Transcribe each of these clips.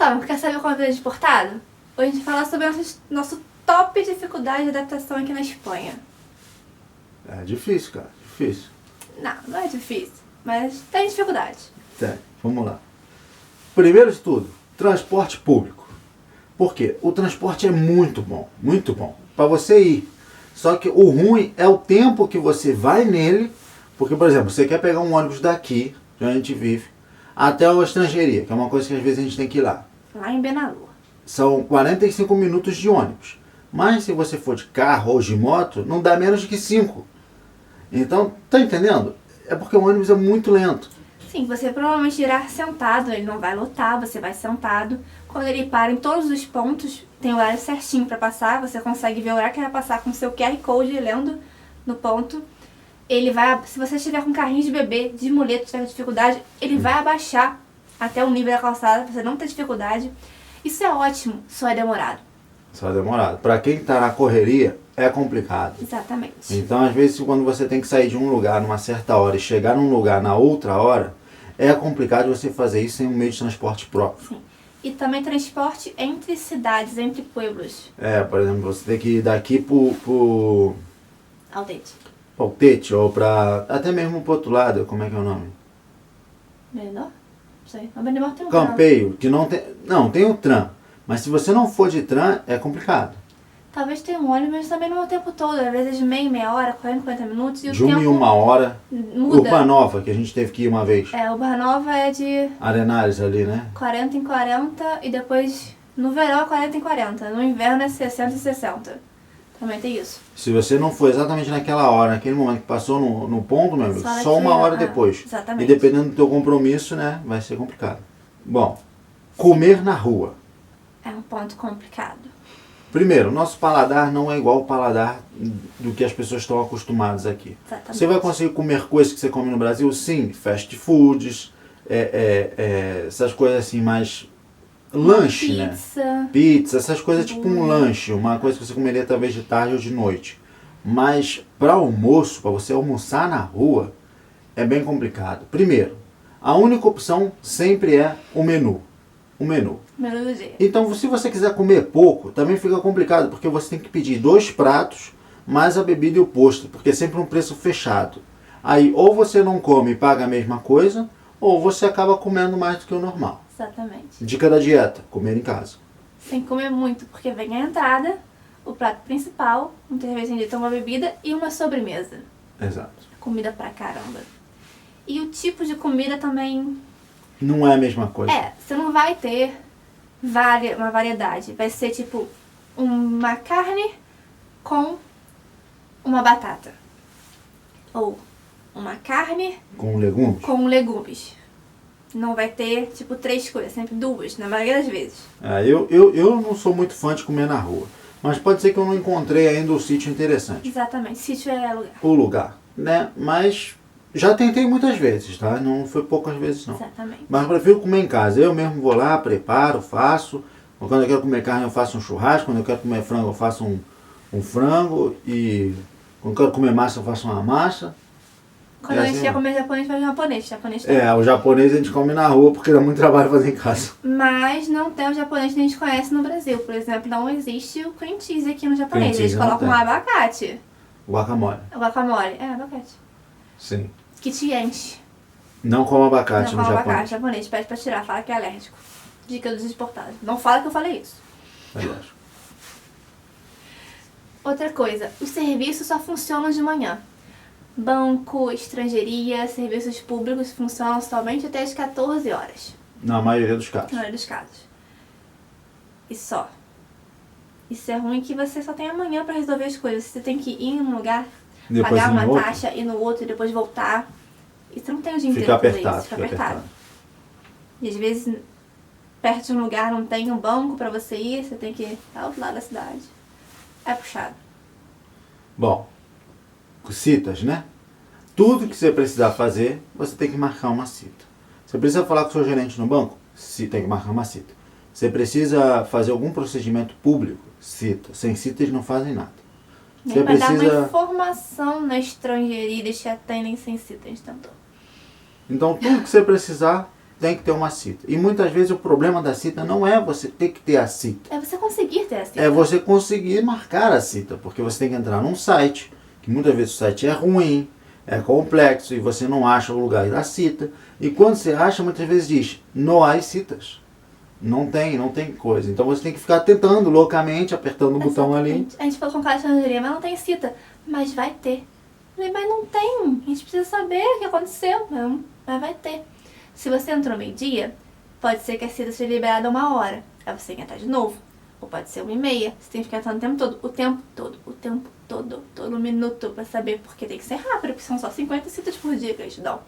Então, quer saber como é a vida de deportado? Hoje a gente fala sobre nosso top dificuldade de adaptação aqui na Espanha. É difícil, cara. Difícil. Não é difícil, mas tem dificuldade. Tem. Vamos lá. Primeiro de tudo, transporte público. Por quê? O transporte é muito bom para você ir. Só que o ruim é o tempo que você vai nele, porque, por exemplo, você quer pegar um ônibus daqui, onde a gente vive, até a Estrangeria, que é uma coisa que às vezes a gente tem que ir lá. Lá em Benalúa. São 45 minutos de ônibus. Mas se você for de carro ou de moto, não dá menos de que 5. Então, tá entendendo? É porque o ônibus é muito lento. Sim, você provavelmente irá sentado, ele não vai lotar, você vai sentado. Quando ele para em todos os pontos, tem o horário certinho para passar, você consegue ver o horário que vai passar com o seu QR Code lendo no ponto. Ele vai, se você estiver com carrinho de bebê, de muleta, tiver dificuldade, ele vai abaixar até o nível da calçada, pra você não ter dificuldade. Isso é ótimo, só é demorado. Só é demorado. Para quem está na correria, é complicado. Exatamente. Então, às vezes, quando você tem que sair de um lugar numa certa hora e chegar num lugar na outra hora, é complicado você fazer isso sem um meio de transporte próprio. Sim. E também transporte entre cidades, entre pueblos. Por exemplo, você tem que ir daqui pro Aldete. ou para até mesmo pro outro lado, como é que é o nome? Benidorm? Não sei. Mas Benidorm tem um Campeio, que não tem... Não, tem o tram. Mas se você não for de tram, é complicado. Talvez tenha um ônibus, mas também não é o tempo todo. Às vezes meia hora, 50 minutos. E De o 1 tempo em 1 hora. muda. Urbanova, que a gente teve que ir uma vez. O Barnova é de Arenales ali, né? 40 em 40 e depois no verão é 40 em 40. No inverno é 60 em 60. Também tem isso. Se você não for exatamente naquela hora, naquele momento que passou no ponto, meu amigo, só uma hora depois. Exatamente. E dependendo do teu compromisso, né, vai ser complicado. Bom, comer na rua. É um ponto complicado. Primeiro, nosso paladar não é igual ao paladar do que as pessoas estão acostumadas aqui. Exatamente. Você vai conseguir comer coisas que você come no Brasil? Sim, fast foods, essas coisas assim mais... Lanche, Pizza. né? Pizza, essas coisas tipo um lanche, uma coisa que você comeria talvez de tarde ou de noite. Mas para almoço, para você almoçar na rua, é bem complicado. Primeiro, a única opção sempre é o menu. O menu. Menu do dia. Então, se você quiser comer pouco, também fica complicado, porque você tem que pedir 2 pratos, mais a bebida e o posto, porque é sempre um preço fechado. Aí, ou você não come e paga a mesma coisa, ou você acaba comendo mais do que o normal. Exatamente. Dica da dieta, comer em casa. Sem comer muito, porque vem a entrada, o prato principal, muitas vezes a gente toma uma bebida e uma sobremesa. Exato. Comida pra caramba. E o tipo de comida também... Não é a mesma coisa. Você não vai ter uma variedade. Vai ser tipo uma carne com uma batata. Ou uma carne Com legumes? com legumes. Não vai ter tipo 3 coisas, sempre 2, na maioria das vezes. Eu não sou muito fã de comer na rua. Mas pode ser que eu não encontrei ainda o sítio interessante. Exatamente, sítio é lugar. O lugar, né? Mas já tentei muitas vezes, tá? Não foi poucas vezes não. Exatamente. Mas eu prefiro comer em casa. Eu mesmo vou lá, preparo, faço. Quando eu quero comer carne eu faço um churrasco. Quando eu quero comer frango eu faço um frango. E quando eu quero comer massa eu faço uma massa. Quando a gente quer comer japonês, faz japonês. Japonês o japonês a gente come na rua porque dá muito trabalho fazer em casa. Mas não tem o japonês que a gente conhece no Brasil. Por exemplo, não existe o cream cheese aqui no japonês. Cream cheese Eles colocam não tem. abacate. Guacamole. O guacamole. Abacate. Sim. Que te enche. Não como abacate Não no fala Japão. abacate, japonês. Pede pra tirar, fala que é alérgico. Dica dos exportados. Não fala que eu falei isso. Verdade. Outra coisa, os serviços só funcionam de manhã. Banco, estrangeria, serviços públicos funcionam somente até as 14 horas. Na maioria dos casos. Na maioria dos casos. E só. Isso é ruim que você só tem amanhã pra resolver as coisas. Você tem que ir em um lugar, Depois pagar ir em uma outro. taxa, ir no outro e depois voltar. E você não tem o dia inteiro Fica pra fazer apertado, isso. Fica apertado. E às vezes, perto de um lugar não tem um banco pra você ir, você tem que ir ao outro lado da cidade. É puxado. Bom, citas, né? Tudo que você precisar fazer, você tem que marcar uma cita. Você precisa falar com o seu gerente no banco? Tem que marcar uma cita. Você precisa fazer algum procedimento público? Cita. Sem cita eles não fazem nada. Nem Você pra dar uma precisa... informação na estrangeria, eles te atendem sem cita, a gente tentou. Então tudo que você precisar, tem que ter uma cita. E muitas vezes o problema da cita não é você ter que ter a cita. É você conseguir ter a cita. É você conseguir marcar a cita, porque você tem que entrar num site, que muitas vezes o site é ruim, é complexo e você não acha o lugar da cita. E quando você acha, muitas vezes diz, não há citas. Não tem coisa. Então você tem que ficar tentando loucamente, apertando o botão ali. A gente falou com caixa de mas não tem cita. Mas vai ter. Eu falei, mas não tem. A gente precisa saber o que aconteceu. Mas vai ter. Se você entrou meio-dia, pode ser que a cita seja liberada 1 hora. Aí você tem que entrar de novo. Ou pode ser 1h30. Você tem que ficar entrando o tempo todo. Todo minuto pra saber. Porque tem que ser rápido, porque são só 50 citas por dia que eles dão.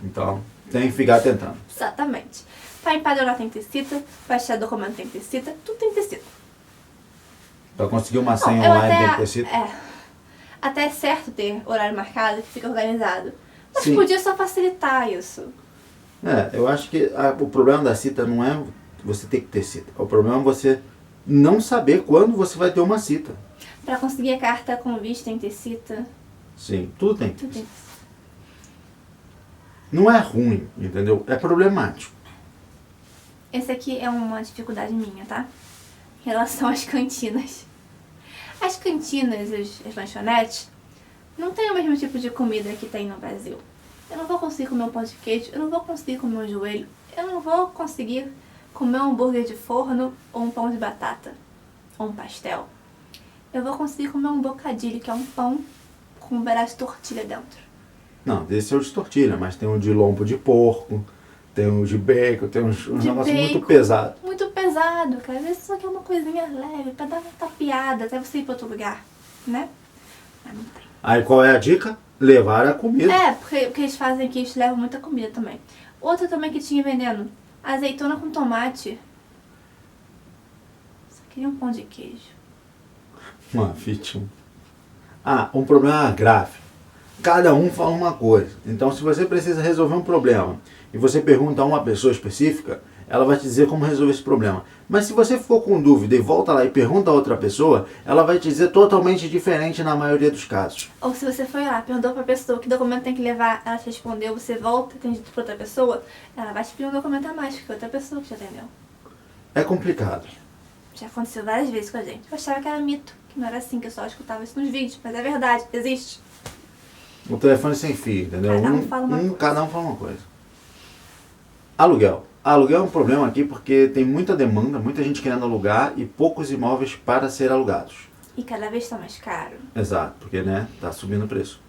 Então, tem que ficar tentando. Exatamente. Para empadronar tem que ter cita. Para achar documento tem que ter cita. Tudo tem que ter cita. Para conseguir uma senha online tem que ter cita. Até é certo ter horário marcado que fica organizado. Mas Sim. podia só facilitar isso. Eu acho que o problema da cita não é você ter que ter cita. O problema é você não saber quando você vai ter uma cita. Para conseguir a carta convite tem que ter cita. Sim, tudo tem que Tudo ter. tem que ter. Não é ruim, entendeu? É problemático. Esse aqui é uma dificuldade minha, tá? Em relação às cantinas. As cantinas, as lanchonetes, não tem o mesmo tipo de comida que tem no Brasil. Eu não vou conseguir comer um pão de queijo, eu não vou conseguir comer um joelho, eu não vou conseguir comer um hambúrguer de forno ou um pão de batata, ou um pastel. Eu vou conseguir comer um bocadilho, que é um pão com um pedaço de tortilha dentro. Não, esse é o de tortilha, mas tem o de lombo de porco, tem o de bacon, tem uns negócios muito pesados. Muito pesado, cara. Às vezes só quer uma coisinha leve, pra dar uma tapeada, até você ir pra outro lugar, né? Mas não tem. Aí qual é a dica? Levar a comida. Porque o que eles fazem aqui, eles levam muita comida também. Outra também que tinha vendendo, azeitona com tomate. Só queria um pão de queijo. Uma vítima. Um problema grave. Cada um fala uma coisa. Então, se você precisa resolver um problema e você pergunta a uma pessoa específica, ela vai te dizer como resolver esse problema. Mas se você ficou com dúvida e volta lá e pergunta a outra pessoa, ela vai te dizer totalmente diferente na maioria dos casos. Ou se você foi lá, perguntou pra pessoa que documento tem que levar, ela te respondeu, você volta e tem dito pra outra pessoa, ela vai te pedir um documento a mais, porque outra pessoa que já atendeu. É complicado. Já aconteceu várias vezes com a gente. Eu achava que era mito, que não era assim, que eu só escutava isso nos vídeos, mas é verdade, existe. O telefone sem fio, entendeu? Cada um fala uma coisa. Cada um fala uma coisa. Aluguel. Aluguel é um problema aqui porque tem muita demanda, muita gente querendo alugar e poucos imóveis para ser alugados. E cada vez está mais caro. Exato, porque tá subindo o preço.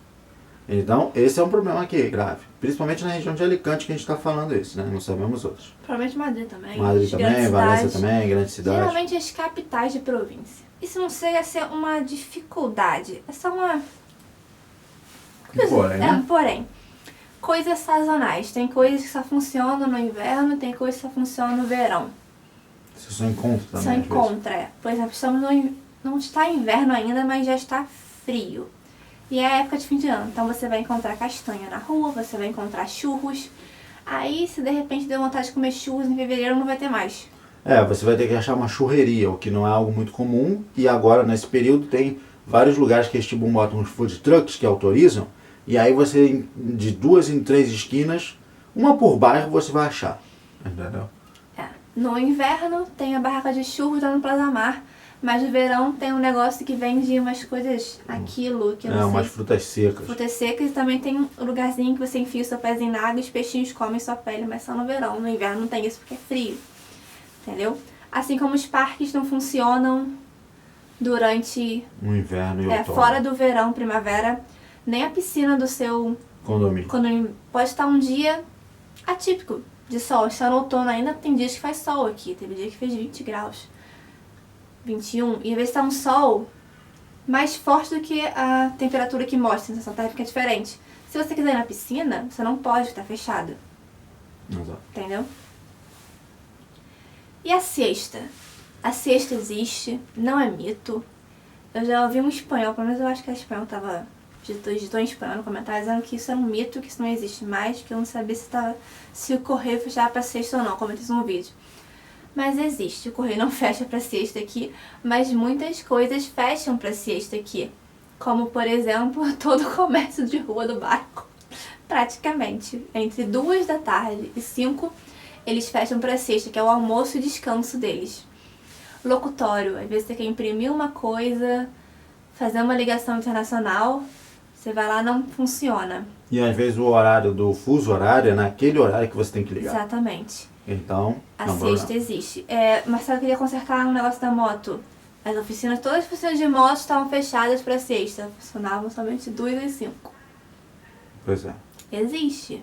Então, esse é um problema aqui, grave. Principalmente na região de Alicante que a gente está falando isso, né? Não sabemos outros. Provavelmente Madrid também. Madrid também, Valência também, grande cidade. Geralmente as capitais de província. Isso não chega a ser uma dificuldade, é só uma... Porém, né? Porém, coisas sazonais. Tem coisas que só funcionam no inverno, tem coisas que só funcionam no verão. Você só encontra também. Só encontra, Por exemplo, estamos não está inverno ainda, mas já está frio. E é a época de fim de ano, então você vai encontrar castanha na rua, você vai encontrar churros. Aí, se de repente deu vontade de comer churros em fevereiro, não vai ter mais. Você vai ter que achar uma churreria, o que não é algo muito comum. E agora, nesse período, tem vários lugares que eles tipo botam uns food trucks que autorizam. E aí você, de 2 em 3 esquinas, uma por bairro, você vai achar. Entendeu? No inverno tem a barraca de churros lá no Plaza Mar. Mas no verão tem um negócio que vende umas coisas, aquilo, que eu não sei. Umas frutas secas. Frutas secas, e também tem um lugarzinho que você enfia o seu pezinho na água e os peixinhos comem sua pele, mas só no verão. No inverno não tem isso porque é frio. Entendeu? Assim como os parques não funcionam durante... No inverno e outono. Fora do verão, primavera, nem a piscina do seu condomínio. Pode estar um dia atípico de sol. Está no outono ainda, tem dias que faz sol aqui. Teve dia que fez 20 graus. 21, e às vezes está um sol mais forte do que a temperatura que mostra, a sensação térmica é diferente. Se você quiser ir na piscina, você não pode estar fechada. Exato. Entendeu? E a siesta? A siesta existe, não é mito. Eu já ouvi um espanhol, pelo menos eu acho que a espanhol digitou em espanhol no comentário, dizendo que isso é um mito, que isso não existe mais, que eu não sabia se o correio fechava pra siesta ou não, comentei isso no vídeo. Mas existe, o correio não fecha pra siesta aqui, mas muitas coisas fecham pra siesta aqui. Como, por exemplo, todo o comércio de rua do bairro praticamente. Entre 2 da tarde e 5, eles fecham para sexta, que é o almoço e descanso deles. Locutório, às vezes você quer imprimir uma coisa, fazer uma ligação internacional, você vai lá, não funciona. E às vezes o horário do fuso horário é naquele horário que você tem que ligar. Exatamente. Então, A não sexta existe. Marcelo queria consertar um negócio da moto. Todas as oficinas de moto estavam fechadas para sexta. Funcionavam somente 2 às 5. Pois é. Existe.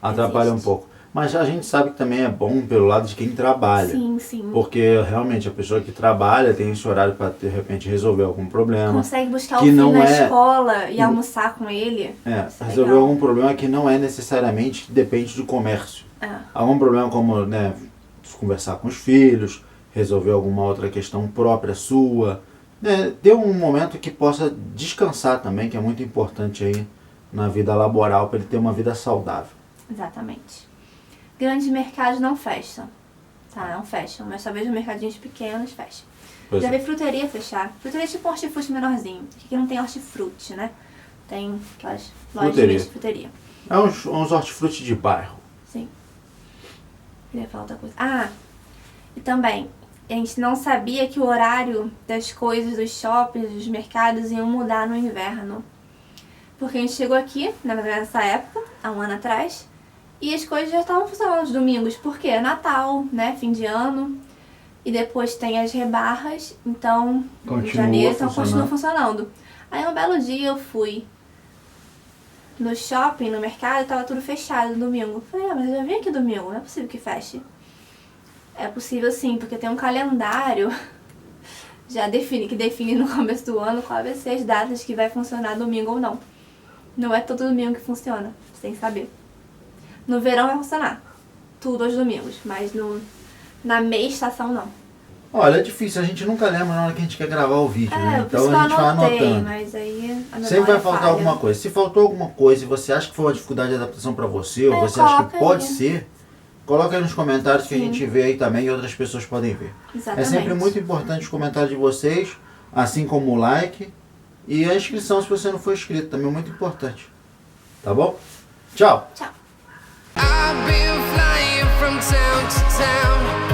Atrapalha um pouco. Mas a gente sabe que também é bom pelo lado de quem trabalha. Sim, sim. Porque realmente a pessoa que trabalha tem esse horário para de repente resolver algum problema. Consegue buscar o que filho não na é... escola e almoçar com ele. Resolver algum problema que não é necessariamente depende do comércio. Algum problema como, né, conversar com os filhos, resolver alguma outra questão própria sua. Né, ter um momento que possa descansar também, que é muito importante aí na vida laboral para ele ter uma vida saudável. Exatamente. Grandes mercados não fecham. Tá, não fecham. Mas talvez os mercadinhos pequenos fecham. Já vi fruteria fechar. Fruteria é tipo um hortifruti menorzinho. Aqui não tem hortifruti, né? Tem aquelas lojas de fruteria. É uns hortifruti de bairro. Sim. Queria falar outra coisa. E também, a gente não sabia que o horário das coisas, dos shoppings, dos mercados iam mudar no inverno. Porque a gente chegou aqui, na verdade nessa época, há um ano atrás, e as coisas já estavam funcionando nos domingos. Por quê? É Natal, né? Fim de ano. E depois tem as rebarras. Então, em janeiro, então continua funcionando. Aí um belo dia eu fui no shopping, no mercado, e tava tudo fechado no domingo. Falei, mas eu já vim aqui domingo, não é possível que feche. É possível sim, porque tem um calendário que define no começo do ano qual vai ser as datas que vai funcionar domingo ou não. Não é todo domingo que funciona, você tem que saber. No verão vai funcionar, tudo aos domingos, mas na meia estação não. Olha, é difícil, a gente nunca lembra na hora que a gente quer gravar o vídeo, né? Então a gente vai anotando. Mas aí sempre vai faltar alguma coisa. Se faltou alguma coisa e você acha que foi uma dificuldade de adaptação para você, ou você acha que pode ser, coloca aí nos comentários que a gente vê aí também e outras pessoas podem ver. Exatamente. É sempre muito importante os comentários de vocês, assim como o like e a inscrição se você não for inscrito, também é muito importante. Tá bom? Tchau! Tchau! I've been flying from town to town.